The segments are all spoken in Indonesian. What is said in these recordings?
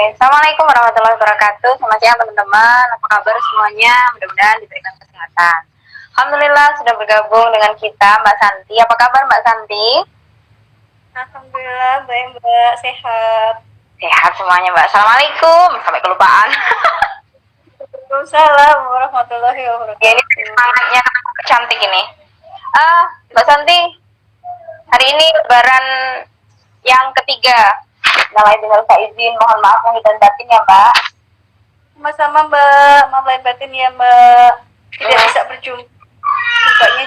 Assalamualaikum warahmatullahi wabarakatuh. Selamat siang teman-teman. Apa kabar semuanya? Mudah-mudahan diberikan kesehatan. Alhamdulillah sudah bergabung dengan kita Mbak Santi. Apa kabar Mbak Santi? Alhamdulillah baik Mbak, sehat. Sehat semuanya Mbak. Assalamualaikum. Sampai kelupaan. Waalaikumsalam warahmatullahi Ya, ini wabarakatuh. semangatnya cantik ini. Mbak Santi, hari ini lebaran yang ketiga. Namanya dengan izin, mohon maaf lahir dan batin ya Mbak. Sama-sama Mbak, maaf lahir batin ya Mbak. Tidak bisa berjumpanya.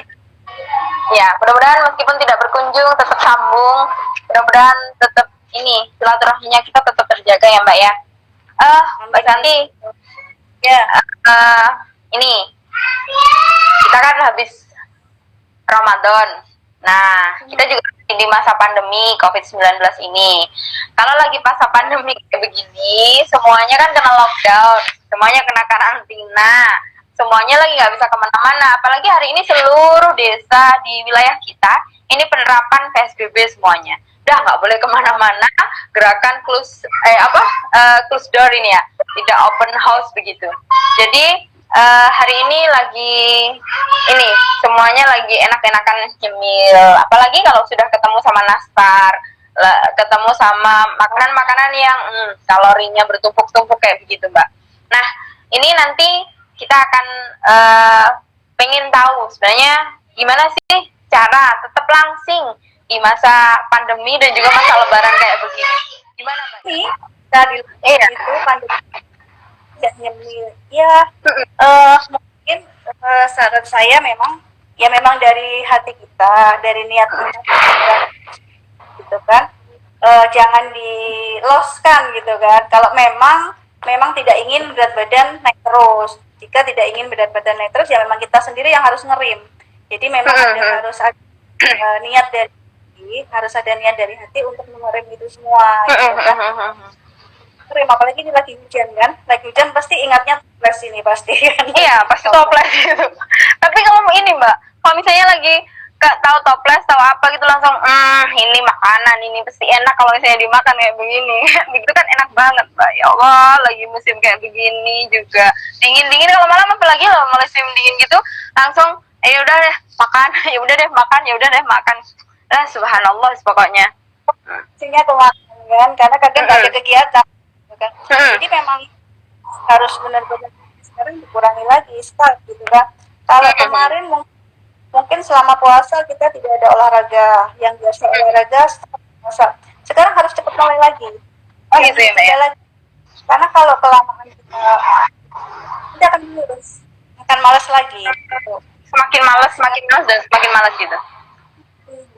Ya, mudah-mudahan meskipun tidak berkunjung tetap sambung. Mudah-mudahan tetap ini silaturahminya kita tetap terjaga ya Mbak ya. Mbak Santi, Ya, ini kita kan habis Ramadan. Nah, kita juga di masa pandemi COVID-19 ini. Kalau lagi masa pandemi kayak begini, semuanya kan kena lockdown, semuanya kena karantina, semuanya lagi nggak bisa kemana-mana. Apalagi hari ini seluruh desa di wilayah kita ini penerapan PSBB semuanya. Udah nggak boleh kemana-mana, gerakan close door ini ya, tidak open house begitu. Jadi hari ini lagi ini semuanya lagi enak-enakan nyemil, apalagi kalau sudah ketemu sama nastar, ketemu sama makanan-makanan yang kalorinya bertumpuk-tumpuk kayak begitu Mbak. Nah ini nanti kita akan pengen tahu sebenarnya gimana sih cara tetap langsing di masa pandemi dan juga masa lebaran kayak begini. Gimana Mbak? ini tadi itu pandemi tidak nyemil. Ya, mungkin saran saya memang dari hati kita, dari niat kita, gitu kan. Jangan diloskan gitu kan. Kalau memang tidak ingin berat badan naik terus. Jika tidak ingin berat badan naik terus, ya memang kita sendiri yang harus ngerim. Jadi memang harus ada niat dari hati untuk mengerem itu semua gitu kan. Ngerem, apalagi ini lagi hujan kan. Lagi hujan pasti ingatnya toples ini pasti kan. Iya, pasti toples gitu. Tapi kalau ini Mbak, kalau misalnya lagi tahu toples, tahu apa gitu langsung ini makanan ini pasti enak kalau misalnya dimakan kayak begini. Begitu kan enak banget Mbak. Ya Allah, lagi musim kayak begini juga. Dingin-dingin kalau malam apalagi loh musim dingin gitu, langsung ya udah deh makan, ya udah deh makan, ya udah deh makan. Lah subhanallah pokoknya. Pastinya kemakan kan, karena kadang nggak ada kegiatan kan. Jadi memang harus benar-benar sekarang dikurangi lagi start gitu kan. Kalau kemarin mungkin selama puasa kita tidak ada olahraga, yang biasa olahraga setelah puasa, sekarang harus cepat mulai lagi. Gitu ya Mbak ya? Karena kalau kelamaan kita akan lurus, akan malas lagi gitu. Semakin malas dan semakin malas gitu.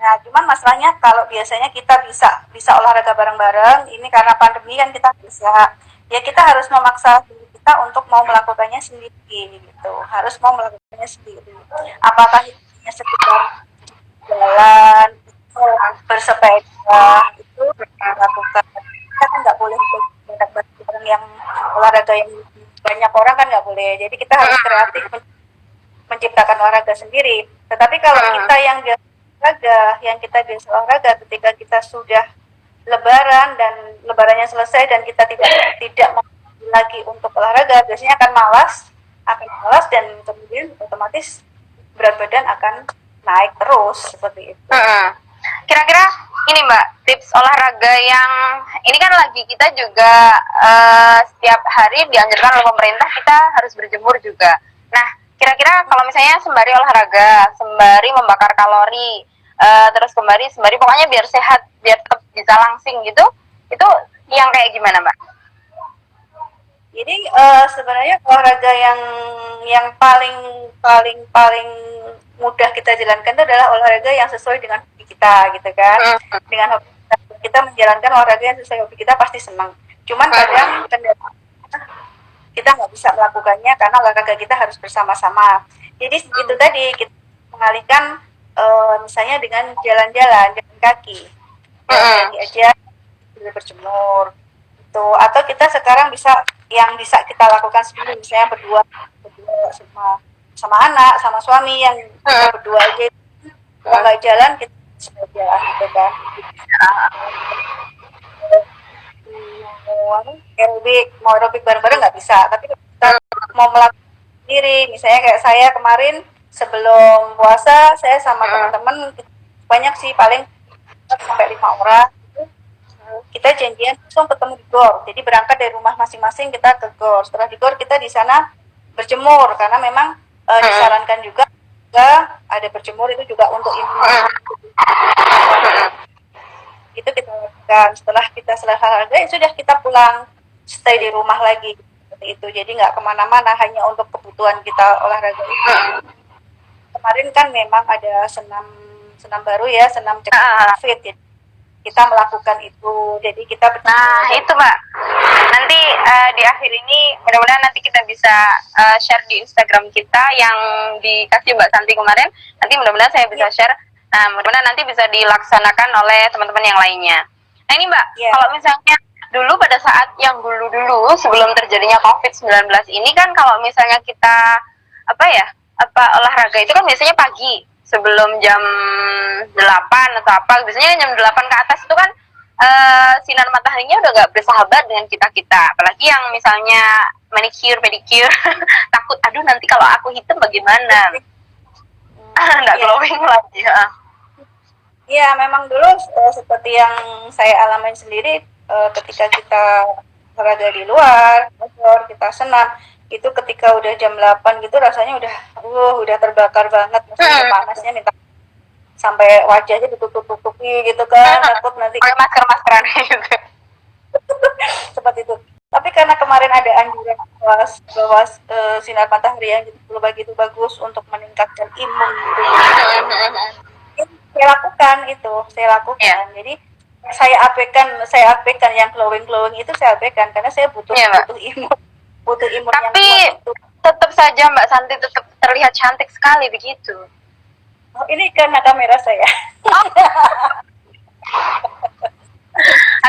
Nah, cuman masalahnya kalau biasanya kita bisa olahraga bareng-bareng, ini karena pandemi kan kita bisa. Ya kita harus memaksa diri kita untuk mau melakukannya sendiri gitu. Harus mau melakukannya sendiri. Apakah itu sekedar jalan, bersepeda itu dilakukan. Kita kan nggak boleh bareng yang olahraga yang banyak orang kan nggak boleh. Jadi kita harus kreatif menciptakan olahraga sendiri. Tetapi kalau kita yang kita biasa olahraga ketika kita sudah lebaran dan lebarannya selesai dan kita tidak mau lagi untuk olahraga, biasanya akan malas dan kemudian otomatis berat badan akan naik terus seperti itu. Kira-kira ini Mbak, tips olahraga yang ini kan lagi kita juga setiap hari dianjurkan oleh pemerintah kita harus berjemur juga. Nah, kira-kira kalau misalnya sembari olahraga, sembari membakar kalori, terus sembari pokoknya biar sehat, biar tetap bisa langsing gitu, itu yang kayak gimana Mbak? Jadi sebenarnya olahraga yang paling mudah kita jalankan itu adalah olahraga yang sesuai dengan hobi kita gitu kan. Dengan hobi kita menjalankan olahraga yang sesuai hobi kita pasti senang. Cuman kadang kita nggak bisa melakukannya karena olahraga kita harus bersama-sama. Jadi itu tadi kita mengalihkan misalnya dengan jalan kaki aja, berjemur itu, atau kita sekarang bisa kita lakukan sendiri, misalnya berdua sama anak, sama suami, yang kita berdua aja, kalau nggak jalan kita sepeda gitu kan. mau aerobik bareng-bareng nggak bisa, tapi kalau kita mau melakukan sendiri, misalnya kayak saya kemarin sebelum puasa saya sama teman-teman banyak sih, paling 4 sampai 5 orang, kita janjian langsung ketemu di GOR. Jadi berangkat dari rumah masing-masing kita ke GOR. Setelah di GOR kita di sana berjemur karena memang disarankan juga ada berjemur itu juga untuk imunitas. Itu kita lakukan. Setelah kita selesai olahraga ya sudah kita pulang, stay di rumah lagi seperti itu. Jadi nggak kemana-mana, hanya untuk kebutuhan kita olahraga itu. Kemarin kan memang ada senam baru ya, senam cegah COVID. Jadi kita melakukan itu. Jadi kita Nah, itu Mbak. Nanti di akhir ini mudah-mudahan nanti kita bisa share di Instagram kita yang dikasih Mbak Santi kemarin. Nanti mudah-mudahan saya bisa share. Nah, mudah-mudahan nanti bisa dilaksanakan oleh teman-teman yang lainnya. Nah, ini Mbak, kalau misalnya dulu pada saat yang dulu sebelum terjadinya COVID-19 ini kan kalau misalnya kita olahraga itu kan biasanya pagi sebelum jam 8 atau apa, biasanya jam 8 ke atas itu kan sinar mataharinya udah gak bersahabat dengan kita-kita, apalagi yang misalnya manicure, pedicure takut, aduh nanti kalau aku hitam bagaimana, nggak glowing lagi. Iya, memang dulu seperti yang saya alami sendiri, ketika kita olahraga di luar, kita senam, itu ketika udah jam 8 gitu rasanya udah terbakar banget, maksudnya panasnya minta sampai wajahnya ditutup-tutupi gitu kan, takut nanti pakai masker-maskeran gitu. seperti itu. Tapi karena kemarin ada anjuran bahwa sinar matahari yang begitu bagus untuk meningkatkan imun gitu. Saya lakukan. Jadi saya abaikan yang glowing itu, saya abaikan karena saya butuh imun tapi yang kuat. Tetap saja Mbak Santi tetap terlihat cantik sekali begitu. Oh, ini karena kamera saya.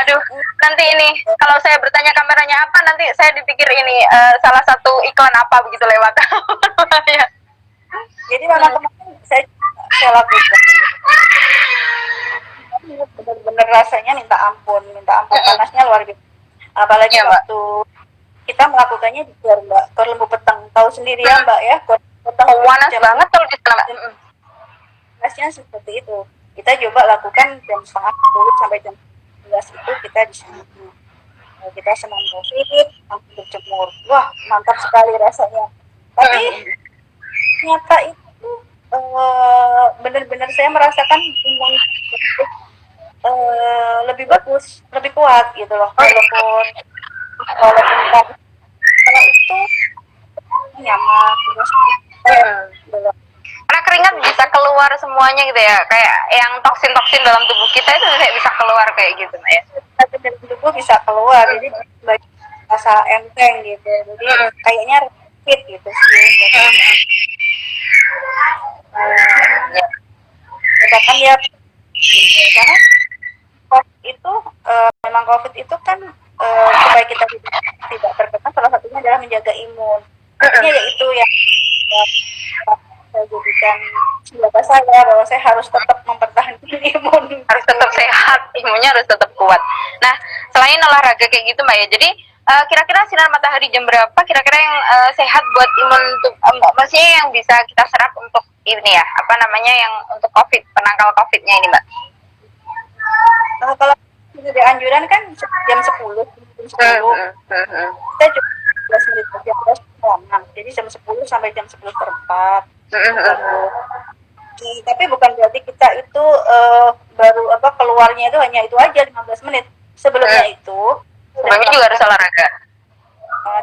Aduh, nanti ini kalau saya bertanya kameranya apa, nanti saya dipikir ini salah satu iklan apa begitu lewat. Jadi memang kemarin saya lakukan. Benar-benar rasanya minta ampun, panasnya luar biasa. Apalagi waktu kita melakukannya di GOR, Mbak, GOR Lembu Petang. Tahu sendiri ya Mbak ya, GOR Petang. Panas banget kalau di sana. Panasnya seperti itu. Kita coba lakukan jam 9:30 sampai jam 11 itu kita di sana. Kita senam COVID, langsung berjemur. Wah, mantap sekali rasanya. Tapi ternyata itu benar-benar saya merasakan imun lebih bagus, lebih kuat gitu loh. Walaupun kalau itu nyaman, karena keringat bisa keluar semuanya gitu ya, kayak yang toksin dalam tubuh kita itu bisa keluar kayak gitu ya. Dari tubuh bisa keluar, jadi rasa enteng gitu. Jadi kayaknya fit gitu sih. Bahkan ya, karena COVID itu memang COVID itu kan supaya kita tidak terkena, salah satunya adalah menjaga imun. Artinya yaitu yang saya jadikan senjata saya, bahwa saya harus tetap mempertahankan imun, harus tetap sehat, imunnya harus tetap kuat. Nah, selain olahraga kayak gitu Mbak ya, jadi kira-kira sinar matahari jam berapa kira-kira yang sehat buat imun, maksudnya yang bisa kita serap untuk ini ya, yang untuk COVID, penangkal COVID-nya ini Mbak? Kalau ada anjuran kan jam 10, kita cuma 15 menit saja, jadi jam 10 sampai jam 10:04. Tapi bukan berarti kita itu baru keluarnya itu hanya itu aja 15 menit. Sebelumnya sebelumnya juga harus olahraga.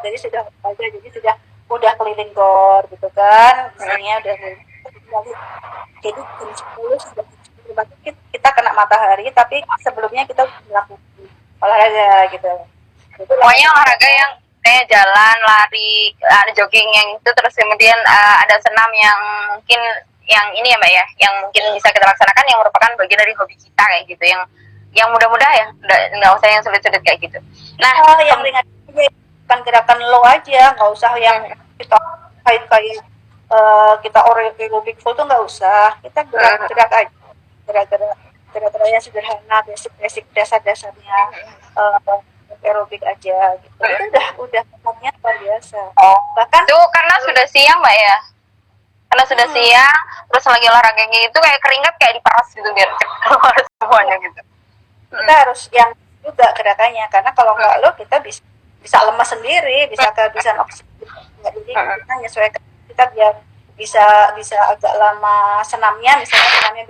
Jadi sudah udah keliling GOR gitu kan, misalnya udah jadi jam 10 sudah kita kena matahari, tapi sebelumnya kita melakukan olahraga gitu. Pokoknya olahraga yang kayak jalan, lari, ada jogging yang itu, terus kemudian ada senam yang mungkin yang ini ya Mbak ya, yang mungkin bisa kita laksanakan yang merupakan bagian dari hobi kita kayak gitu, yang mudah-mudah ya, nggak usah yang sulit-sulit kayak gitu. Nah, yang ringan aja, gerakan low aja, nggak usah yang kita kayak kita aerobik full tuh nggak usah, kita gerak aja, gerak yang sederhana, basic dasar-dasarnya, aerobik aja gitu. Itu udah umumnya luar biasa. Oh, Bahkan itu karena sudah siang Mbak ya? Karena sudah siang, terus lagi olahraga gitu kayak keringat kayak diperas gitu biar keluar semuanya gitu. kita harus yang juga gerakannya, karena kalau nggak lo kita bisa lemas sendiri, bisa kehabisan oksigen. Jadi kita menyesuaikan kita biar bisa agak lama senamnya, misalnya senamnya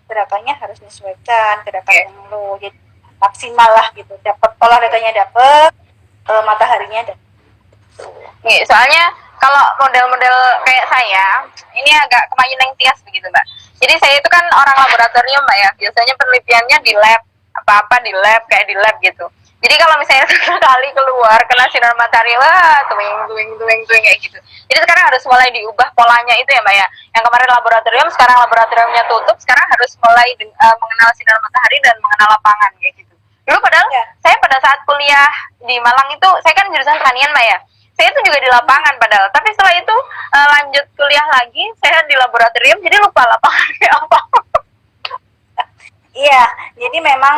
gerakannya harus menyesuaikan gerakan yang lo, jadi maksimal lah gitu, dapat olahraganya, dapat mataharinya dapat. Nih, soalnya kalau model-model kayak saya, ini agak kemayu neng tias begitu Mbak. Jadi saya itu kan orang laboratorium Mbak ya, biasanya penelitiannya di lab, apa-apa di lab, kayak di lab gitu. Jadi kalau misalnya sekali keluar kena sinar matahari, wah tuing kayak gitu. Jadi sekarang harus mulai diubah polanya itu ya Mbak ya. Yang kemarin laboratorium, sekarang laboratoriumnya tutup, sekarang harus mulai mengenal sinar matahari dan mengenal lapangan kayak gitu. Dulu padahal saya pada saat kuliah di Malang itu, saya kan jurusan pertanian Mbak ya. Saya itu juga di lapangan padahal, tapi setelah itu lanjut kuliah lagi, saya di laboratorium, jadi lupa lapangan kayak apa. Iya, jadi memang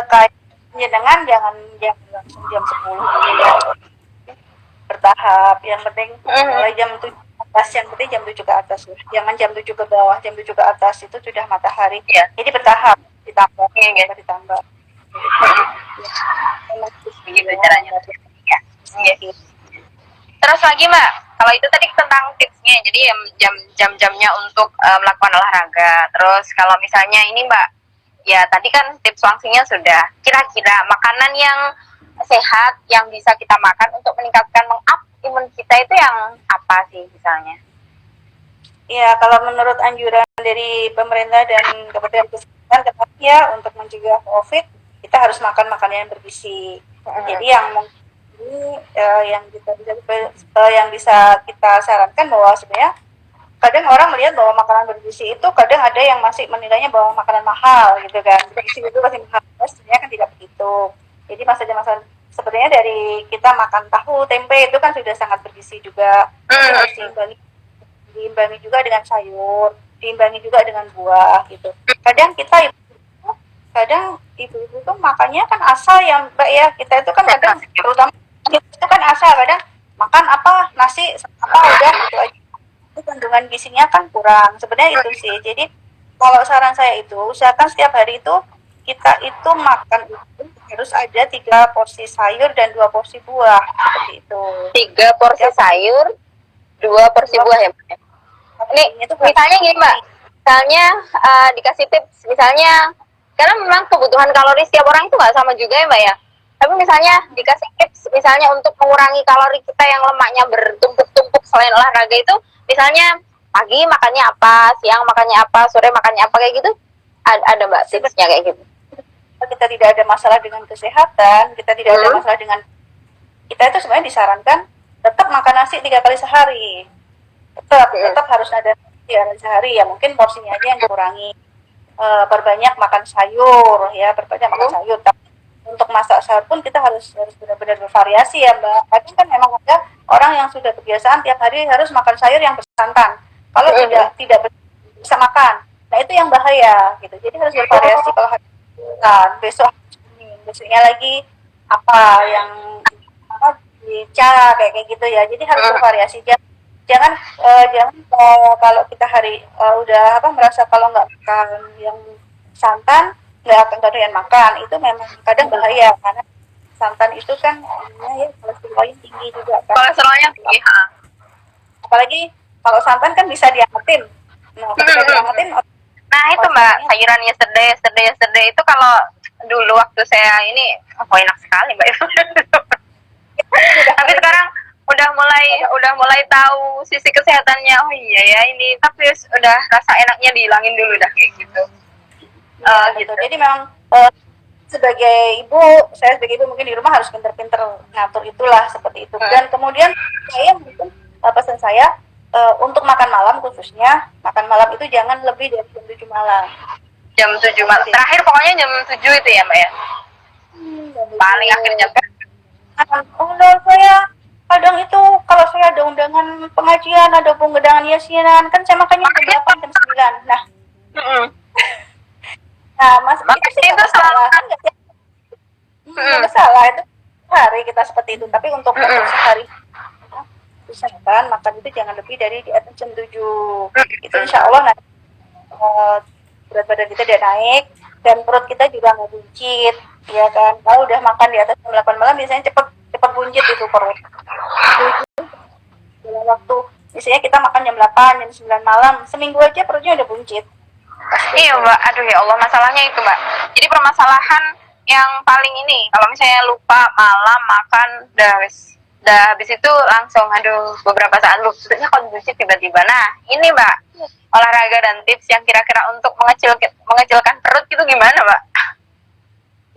kayak dengan jangan langsung jam 10 ya. Bertahap, yang penting mulai jam 7 atas, yang penting jam 7 ke atas, jangan jam 7 ke bawah, jam 7 ke atas itu sudah matahari. Jadi bertahap, ditambah ditambah. Begitu caranya. Ya. Terus lagi Mbak, kalau itu tadi tentang tipsnya, jadi jam-jamnya untuk melakukan olahraga. Terus kalau misalnya ini Mbak, ya tadi kan tips langsungnya sudah. Kira-kira makanan yang sehat yang bisa kita makan untuk meningkatkan meng-up imun kita itu yang apa sih misalnya? Ya, kalau menurut anjuran dari pemerintah dan Kementerian Kesehatan, ya untuk mencegah COVID, kita harus makan makanan yang bergizi. Jadi yang bisa kita sarankan bahwa sebenarnya kadang orang melihat bahwa makanan bergizi itu kadang ada yang masih menilainya bahwa makanan mahal gitu kan, bergizi itu masih mahal, sebenarnya kan tidak begitu. Jadi masalah sebenarnya dari kita makan tahu tempe itu kan sudah sangat bergizi juga, harus diimbangi juga dengan sayur, diimbangi juga dengan buah gitu. Kadang ibu-ibu tuh makannya kan asal ya Mbak ya, kita itu kan kadang terutama itu kan asal, kadang makan apa nasi apa udah gitu aja, itu kandungan gizinya kan kurang sebenarnya itu sih. Jadi kalau saran saya itu usahakan setiap hari itu kita itu makan itu harus ada 3 porsi sayur dan 2 porsi buah, seperti itu. 3 porsi sayur, 2 porsi buah ya Mbak. Ini misalnya gini Mbak, misalnya dikasih tips, misalnya karena memang kebutuhan kalori setiap orang itu nggak sama juga ya Mbak ya. Tapi misalnya dikasih tips, misalnya untuk mengurangi kalori kita yang lemaknya bertumpuk-tumpuk selain olahraga itu, misalnya pagi makannya apa, siang makannya apa, sore makannya apa kayak gitu, ada Mbak tipsnya kayak gitu? Kita tidak ada masalah dengan kesehatan, kita tidak ada masalah dengan, kita itu sebenarnya disarankan tetap makan nasi 3 kali sehari, tetap harus ada 3 kali sehari ya, mungkin porsinya aja yang dikurangi. Perbanyak makan sayur ya, perbanyak makan sayur. Tapi untuk masak sahur pun kita harus benar-benar bervariasi ya Mbak. Tapi kan memang ada orang yang sudah kebiasaan tiap hari harus makan sayur yang bersantan. Kalau tidak bisa makan, nah itu yang bahaya gitu. Jadi harus bervariasi. Kalau hari besoknya lagi apa yang kayak gitu ya. Jadi harus bervariasi. Jangan kalau kita hari udah merasa kalau nggak makan yang santan nggak doyan makan, itu memang kadang bahaya karena santan itu kan kolesterolnya tinggi juga kan. Kolesterolnya tinggi. Apalagi kalau santan kan bisa diangetin. Nah, ketika diangetin, nah itu Mbak, sayuran yesterday itu kalau dulu waktu saya ini enak sekali Mbak. Tapi sekarang udah mulai tahu sisi kesehatannya. Oh iya ya ini, tapi udah rasa enaknya dihilangin dulu dah kayak gitu. Gitu. Jadi memang sebagai ibu, saya sebagai ibu mungkin di rumah harus pinter-pinter ngatur itulah seperti itu. Dan kemudian saya mungkin pesan saya untuk makan malam khususnya, makan malam itu jangan lebih dari jam 7 malam. Jam 7 malam. Terakhir pokoknya jam 7 itu ya Mbak ya. Paling akhir jam. Saya kadang itu kalau saya ada undangan pengajian, ada undangan yasinan, kan saya makannya jam 8, jam 9. Nah, Nah, Mas, itu selalu kan nggak masalah itu hari kita seperti itu, tapi untuk sehari usahakan makan itu jangan lebih dari di atas jam 7. Itu insya Allah nanti berat badan kita udah naik dan perut kita juga nggak buncit, ya kan. Kalau udah makan di atas jam 8 malam biasanya cepet buncit itu perut. Dalam waktu misalnya kita makan jam 8, jam 9 malam, seminggu aja perutnya udah buncit. Iya Mbak, aduh ya Allah, masalahnya itu Mbak. Jadi permasalahan yang paling ini, kalau misalnya lupa malam makan, udah habis itu langsung, aduh, beberapa saat lupa, sebetulnya kalau buncit tiba-tiba. Nah, ini Mbak, olahraga dan tips yang kira-kira untuk mengecilkan perut itu gimana Mbak?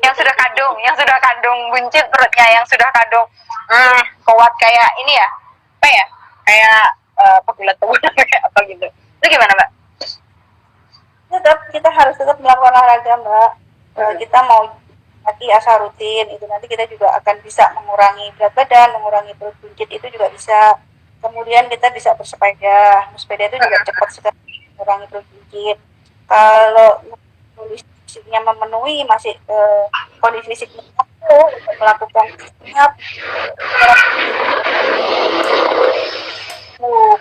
Yang sudah kadung buncit perutnya, yang sudah kadung kuat kayak ini ya, apa ya? Kayak pegulat-pegulat kayak apa gitu. Itu gimana Mbak? Kita harus tetap melakukan olahraga Mbak. Kita mau lagi asal rutin itu nanti kita juga akan bisa mengurangi berat badan, mengurangi perut buncit itu juga bisa. Kemudian kita bisa bersepeda itu juga cepat sekali mengurangi perut buncit. Kalau kondisi fisiknya memenuhi, masih kondisi fisiknya mampu untuk melakukan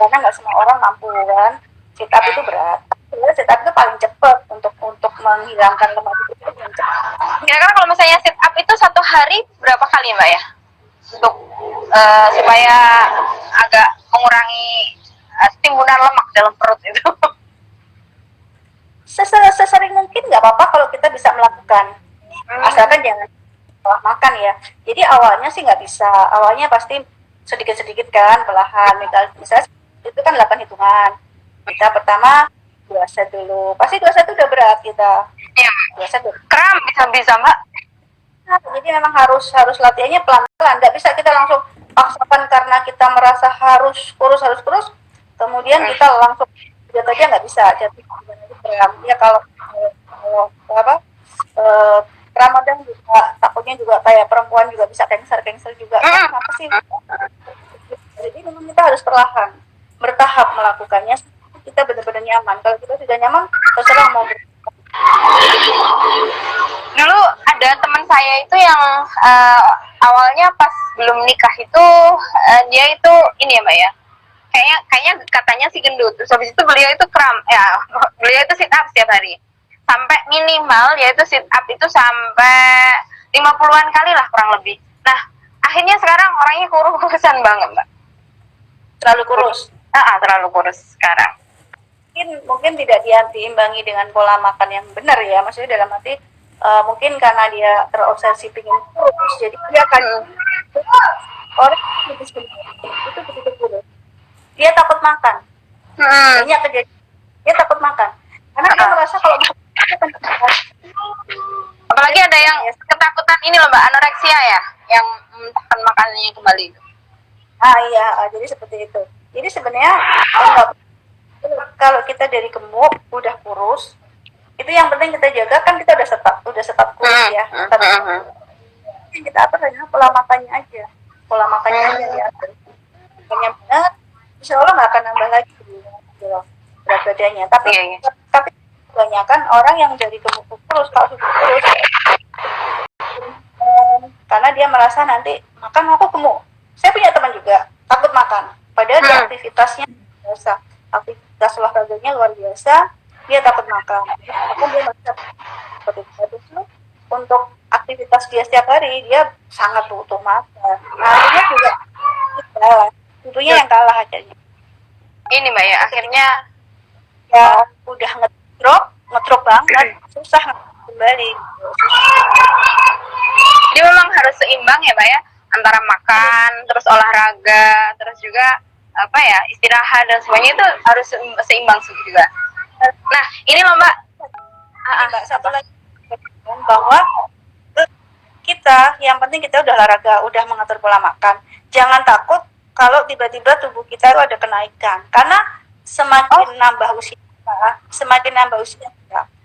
karena nggak semua orang mampu kan. Sit up itu berat. Sit up itu paling cepat untuk menghilangkan lemak itu paling cepat. Kira-kira kalau misalnya sit up itu satu hari berapa kali Mbak ya? Untuk supaya agak mengurangi timbunan lemak dalam perut itu. Sesering mungkin nggak apa-apa kalau kita bisa melakukan. Asalkan jangan setelah makan ya. Jadi awalnya sih nggak bisa. Awalnya pasti sedikit-sedikit kan, perlahan. Misalnya itu kan 8 hitungan. Kita pertama 2 set dulu. Pasti 2 set itu udah berat kita. Iya. 2 set udah. Kram bisa Mbak. Nah, jadi memang harus latihannya pelan-pelan. Nggak bisa kita langsung paksakan karena kita merasa harus kurus. Kemudian kita langsung jatuh aja nggak bisa. Jadi kram. Ya kalau Ramadan juga takutnya juga kayak perempuan juga bisa cancel juga. Kenapa sih? Jadi memang kita harus perlahan, bertahap melakukannya. Kita benar-benar nyaman. Kalau kita sudah nyaman, terserah mau Dulu ada teman saya itu yang awalnya pas belum nikah itu dia itu ini ya Mbak ya, kayaknya katanya sih gendut. Terus habis itu beliau itu kram ya, beliau itu sit up setiap hari sampai minimal yaitu sit up itu sampai 50-an kali lah kurang lebih. Nah akhirnya sekarang orangnya kurusan banget Mbak. Terlalu kurus. Terlalu kurus sekarang. Mungkin tidak diimbangi dengan pola makan yang benar ya, maksudnya dalam arti mungkin karena dia terobsesi pingin kurus, jadi dia akan orang itu begitu kurus, dia takut makan. Banyak kejadian dia takut makan karena dia merasa kalau apalagi ada yang ketakutan ini loh Mbak, anoreksia ya, yang menekan makanannya kembali. Iya, jadi seperti itu. Jadi sebenarnya kalau kita dari gemuk udah kurus, itu yang penting kita jaga kan kita udah setap kurus ya. Tapi yang kita atur hanya pola makannya aja. Pola makannya aja diatur. Yang benar, insya Allah nggak akan nambah lagi berat badannya. Tapi kebanyakan orang yang dari gemuk ke kurus, kalau sudah kurus, karena dia merasa nanti makan aku gemuk. Saya punya teman juga takut makan, padahal dia aktivitasnya biasa. Aktivitas olahraganya luar biasa, dia takut makan. Maka dia merasa seperti itu. Untuk aktivitas dia setiap hari, dia sangat butuh makan. Nah, akhirnya juga kalah. Tentunya yang kalah aja. Ini Mbak ya, akhirnya ya udah ngedrop banget, susah kembali. Jadi memang harus seimbang ya Mbak ya, antara makan, terus olahraga, terus juga apa ya, istirahat dan semuanya itu harus seimbang juga. Nah ini loh Mbak, Mbak satu lagi bahwa kita yang penting kita udah olahraga, udah mengatur pola makan. Jangan takut kalau tiba-tiba tubuh kita itu ada kenaikan, karena semakin nambah usia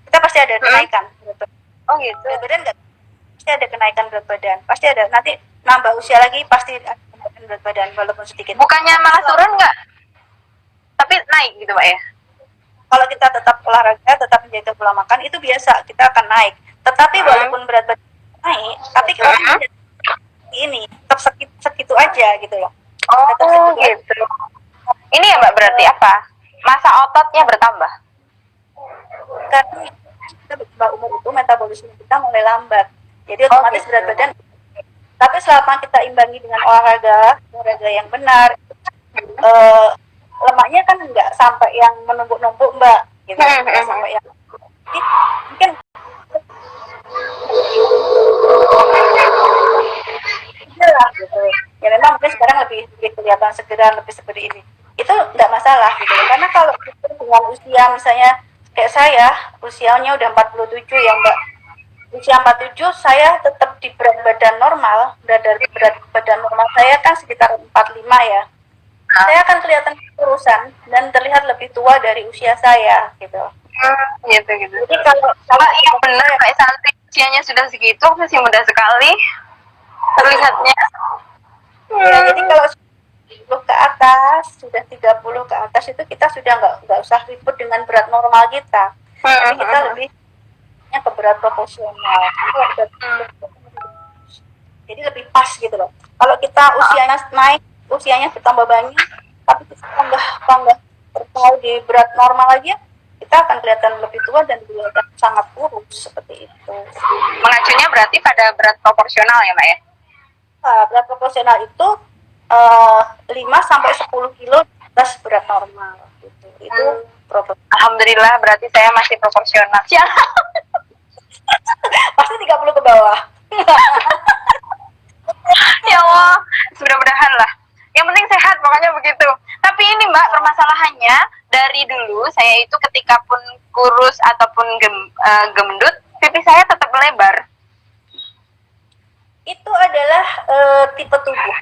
kita pasti ada kenaikan. Oh gitu. Berat badan nggak pasti ada kenaikan berat badan, pasti ada. Nanti nambah usia lagi pasti ada kenaikan berat badan walaupun sedikit. Bukannya malah turun nggak? Tapi naik gitu Mbak ya? Kalau kita tetap olahraga, tetap menjaga pola makan, itu biasa kita akan naik. Tetapi walaupun berat badan naik, tapi kalau ini tetap segitu aja gitu loh. Tetap Oh segitu aja. gitu. Ini ya Mbak berarti apa? Masa ototnya bertambah? Karena kita bertambah umur itu metabolisme kita mulai lambat. Jadi Oh otomatis gitu. berat badan. Tapi selama kita imbangi dengan olahraga yang benar, lemaknya kan nggak sampai yang menumpuk-numpuk Mbak, gitu. Nggak sampai yang jadi, mungkin lah gitu. Ya memang mungkin sekarang lebih kelihatan segeran, lebih seperti ini. Itu nggak masalah gitu. Karena kalau kita dengan usia misalnya kayak saya, usianya udah 47 ya Mbak. Usia 47 saya tetap di berat badan normal. Berat badan normal saya kan sekitar 45 ya. Saya akan kelihatan kurusan dan terlihat lebih tua dari usia saya gitu. Gitu gitu. Jadi kalau Mbak yang benar kayak Santi usianya sudah segitu masih muda sekali terlihatnya. ya, jadi kalau 30 ke atas, sudah 30 ke atas itu kita sudah nggak usah ribut dengan berat normal kita. Tapi kita lebih ke berat proporsional. Jadi lebih pas gitu loh. Kalau kita usianya naik, usianya bertambah banyak, tapi kita tambah terpaut di berat normal aja, kita akan kelihatan lebih tua dan kelihatan sangat kurus seperti itu. Mengacunya berarti pada berat proporsional ya Mbak ya? Berat proporsional itu 5 sampai 10 kilo atas berat normal gitu. Itu Alhamdulillah berarti saya masih proporsional. pasti 30 ke bawah. Ya Allah, mudah-mudahan lah. Yang penting sehat pokoknya begitu. Tapi ini Mbak permasalahannya dari dulu saya itu ketika pun kurus ataupun gemdut, pipi saya tetap lebar. Itu adalah tipe tubuh.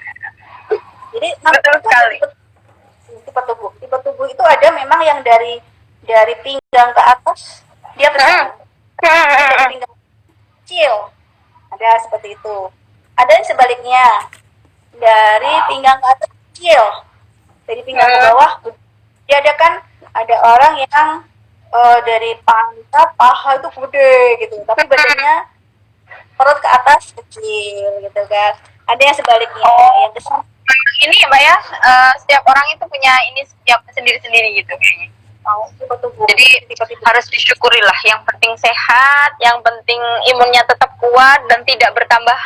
Jadi betul sekali. Tipe tubuh. Tipe tubuh itu ada memang yang dari pinggang ke atas dia besar. Dari pinggang kecil. Ada seperti itu. Ada yang sebaliknya. Dari pinggang ke atas kecil. Dari pinggang ke bawah. Dia ada orang yang dari pantat paha itu gede gitu. Tapi badannya perut ke atas kecil gitu kan. Ada yang sebaliknya yang besar. Ini ya Mbak ya, setiap orang itu punya ini setiap sendiri-sendiri gitu kayaknya. Jadi harus disyukuri lah. Yang penting sehat, yang penting imunnya tetap kuat dan tidak bertambah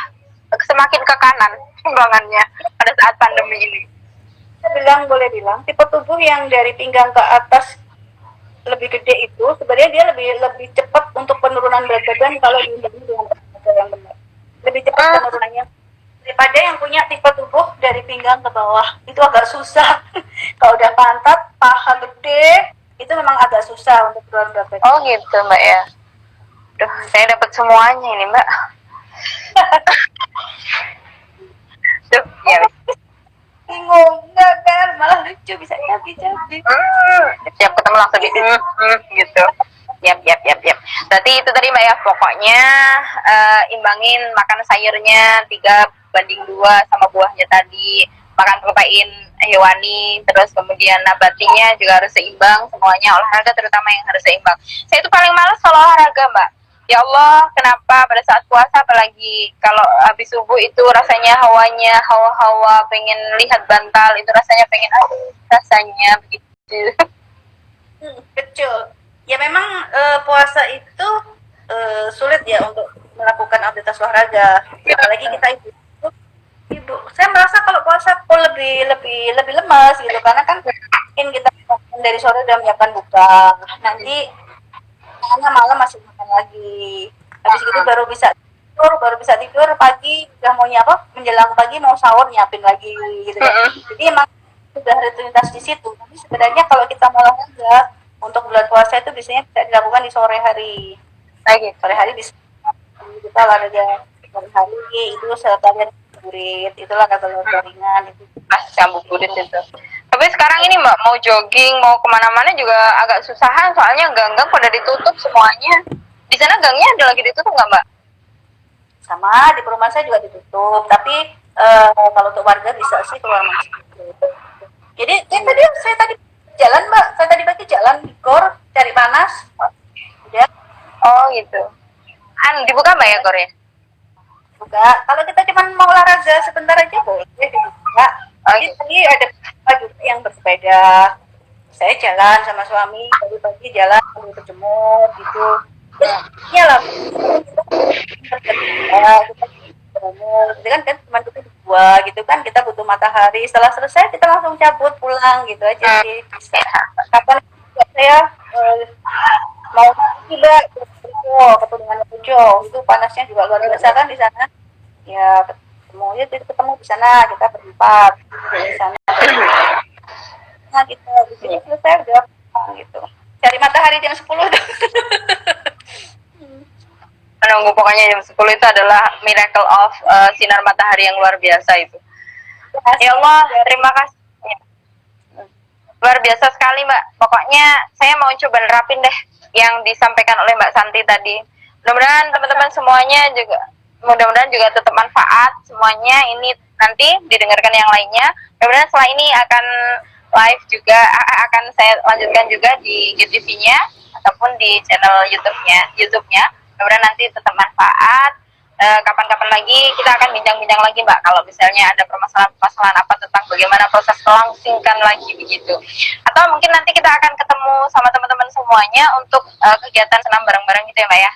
semakin ke kanan timbangannya pada saat pandemi ini. Boleh bilang tipe tubuh yang dari pinggang ke atas lebih gede itu sebenarnya dia lebih cepat untuk penurunan berat badan kalau diimbangi dengan olahraga yang benar. Lebih cepat penurunannya daripada yang punya tipe tubuh dari pinggang ke bawah. Itu agak susah. Kalau udah pantat, paha gede, itu memang agak susah untuk turun berat badan. Oh gitu Mbak ya. Duh, saya dapat semuanya ini Mbak. Duh, ya. Bingung, enggak kan? Malah lucu, bisa cabi-cabi. Siap ketemu langsung di gitu. Yap. Berarti itu tadi Mbak ya, pokoknya imbangin makan sayurnya 3:2 sama buahnya tadi, makan protein hewani, terus kemudian nabatinya juga harus seimbang, semuanya olahraga terutama yang harus seimbang. Saya itu paling males kalau olahraga Mbak. Ya Allah, kenapa pada saat puasa apalagi kalau habis subuh itu rasanya hawanya hawa-hawa, pengen lihat bantal, itu rasanya pengen rasanya begitu. Betul. Ya memang puasa itu sulit ya untuk melakukan aktivitas olahraga. Apalagi kita ibu. Saya merasa kalau puasa kok lebih lemas gitu karena kan mungkin kita dari sore udah menyiapkan buka. Nanti malam masih makan lagi. Habis itu baru bisa tidur pagi udah mau nyapa menjelang pagi mau sahur nyiapin lagi gitu kan. Jadi emang sudah rutinitas di situ. Tapi sebenarnya kalau kita mau olahraga untuk bulan puasa itu biasanya tidak dilakukan di sore hari. Sore hari bisa kita olahraga sore hari itu sekalian burit, itulah kata ringan itu. Burit itu. Tapi sekarang ini Mbak mau jogging, mau kemana-mana juga agak susahan soalnya gang-gang pada ditutup semuanya. Di sana gangnya ada lagi ditutup nggak Mbak? Sama di perumahan saya juga ditutup, tapi kalau untuk warga bisa sih keluar masuk. Jadi saya tadi jalan Mbak, saya tadi pagi jalan di Gor cari panas. Udah. Oh gitu. Dibuka Mbak ya Gor ya? juga. Kalau kita cuma mau olahraga sebentar aja boleh juga. Jadi Oke. tadi ada juga yang bersepeda. Saya jalan sama suami, pagi-pagi jalan sambil berjemur gitu. Terus ya lah, kita kita berjemur, gitu kan cuma kita berdua gitu kan, kita butuh matahari. Setelah selesai kita langsung cabut pulang gitu aja sih bisa. Kapan saya mau juga ke Petualangan Pujo itu panasnya juga luar biasa kan di sana ya ketemu ya ketemu di sana kita berempat di sana nah kita di sini selesai udah pulang gitu cari matahari jam 10 tuh. Menunggu pokoknya jam 10 itu adalah miracle of sinar matahari yang luar biasa itu. Ya Allah, terima kasih. Luar biasa sekali Mbak. Pokoknya saya mau coba nerapin deh yang disampaikan oleh Mbak Santi tadi. Mudah-mudahan teman-teman semuanya juga tetap manfaat semuanya. Ini nanti didengarkan yang lainnya. Mudah-mudahan setelah ini akan live juga, akan saya lanjutkan juga di YouTube-nya ataupun di channel YouTube-nya. Mudah-mudahan nanti tetap manfaat. Kapan-kapan lagi kita akan bincang-bincang lagi Mbak kalau misalnya ada permasalahan apa tentang bagaimana proses melangsingkan lagi begitu, atau mungkin nanti kita akan ketemu sama teman-teman semuanya untuk kegiatan senam bareng-bareng gitu ya Mbak ya.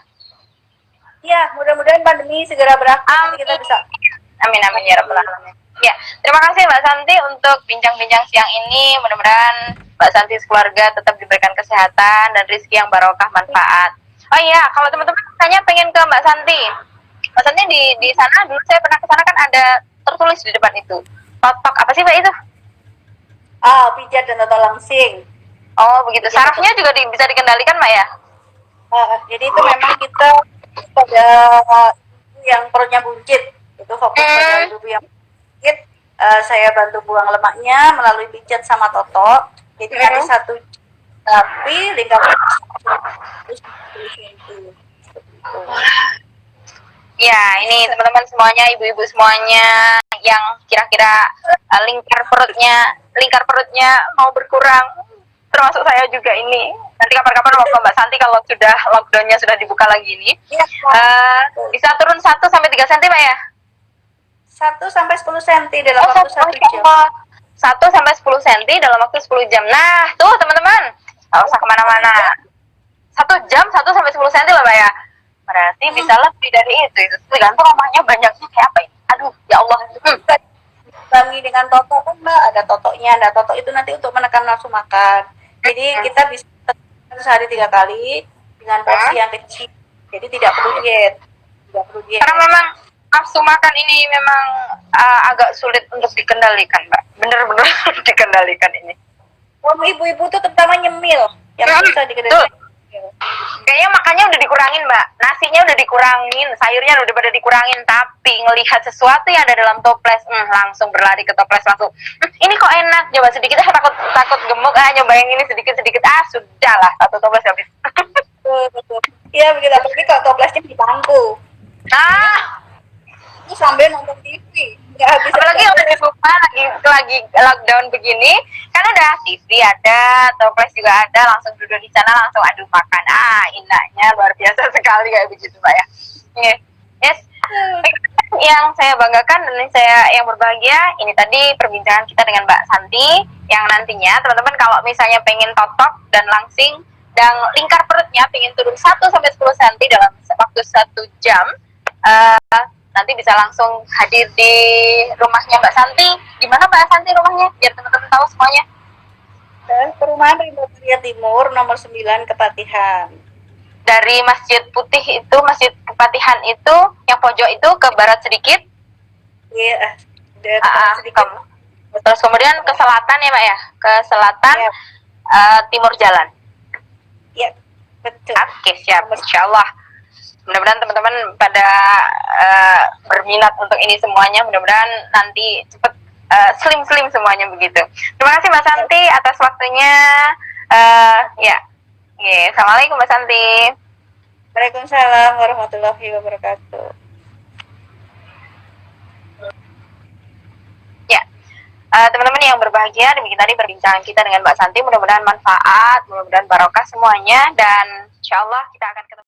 Ya mudah-mudahan pandemi segera berakhir nanti kita bisa. Amin amin ya rabbal alamin. Ya, terima kasih Mbak Santi untuk bincang-bincang siang ini. Mudah-mudahan Mbak Santi sekeluarga tetap diberikan kesehatan dan rezeki yang barokah manfaat. Oh iya, kalau teman-teman tanya pengen ke Mbak Santi. Mbak Santi di sana dulu saya pernah ke sana kan ada tertulis di depan itu. Totok apa sih Mbak itu? Pijat dan total langsing. Oh begitu. Sarafnya juga bisa dikendalikan Mbak ya? Jadi itu memang kita pada yang perutnya buncit itu fokus pada tubuh yang buncit. Saya bantu buang lemaknya melalui pijat sama toto. Jadi nanti satu tapi lingkaran 10 cm. Ya, ini teman-teman semuanya, ibu-ibu semuanya yang kira-kira lingkar perutnya mau berkurang, termasuk saya juga ini. Nanti kapan-kapan Mbak Santi kalau sudah lockdownnya sudah dibuka lagi ini, bisa turun 1 sampai 3 cm Mbak ya? 1 sampai 10 cm dalam waktu 1 jam. 1 sampai 10 cm dalam waktu 10 jam. Nah, tuh teman-teman, nggak usah kemana-mana. 1 jam 1 sampai 10 cm lah Mbak ya. Berarti bisa lebih dari itu tergantung rumahnya banyaknya kayak apa ini. Aduh ya Allah. Bagi dengan toto kan Mbak ada totonya. Nah toto itu nanti untuk menekan nafsu makan. Jadi kita bisa sehari 3 kali dengan porsi yang kecil. Jadi tidak perlu diet. Karena memang nafsu makan ini memang agak sulit untuk dikendalikan Mbak. Bener-bener dikendalikan ini. Ibu-ibu tuh terutama nyemil yang bisa dikendalikan. Kayaknya makannya udah dikurangin Mbak, nasinya udah dikurangin, sayurnya udah pada dikurangin, tapi ngelihat sesuatu yang ada dalam toples, langsung berlari ke toples langsung. Ini kok enak, coba sedikit takut gemuk, nyoba yang ini sedikit sudahlah 1 toples habis. Iya begitu, tapi kalau toplesnya di bangku. Itu sambil nonton TV. Apalagi udah di rumah lagi lockdown begini, kan udah TV ada, toples juga ada, langsung duduk di sana langsung aduh makan, enaknya luar biasa sekali kayak begitu Mbak ya. Yes. Yang saya banggakan dan saya yang berbahagia ini tadi perbincangan kita dengan Mbak Santi yang nantinya teman-teman kalau misalnya pengen totok dan langsing dan lingkar perutnya pengen turun 1 sampai 10 cm dalam waktu 1 jam, nanti bisa langsung hadir di rumahnya Mbak Santi. Di mana Mbak Santi rumahnya? Biar teman-teman tahu semuanya. Perumahan Rimba Muria Timur nomor 9 Kepatihan. Dari Masjid Putih itu, Masjid Kepatihan itu yang pojok itu ke barat sedikit. Iya, sedikit. Terus kemudian ke selatan ya Mbak ya? Ke selatan timur jalan. Iya, betul. Oke, siap. Insyaallah. Mudah-mudahan teman-teman pada berminat untuk ini semuanya. Mudah-mudahan nanti cepat slim semuanya begitu. Terima kasih Mbak Santi atas waktunya. Assalamualaikum Mbak Santi. Waalaikumsalam warahmatullahi wabarakatuh. Teman-teman yang berbahagia, demikian tadi perbincangan kita dengan Mbak Santi. Mudah-mudahan manfaat, mudah-mudahan barokah semuanya, dan insya Allah kita akan ketemu.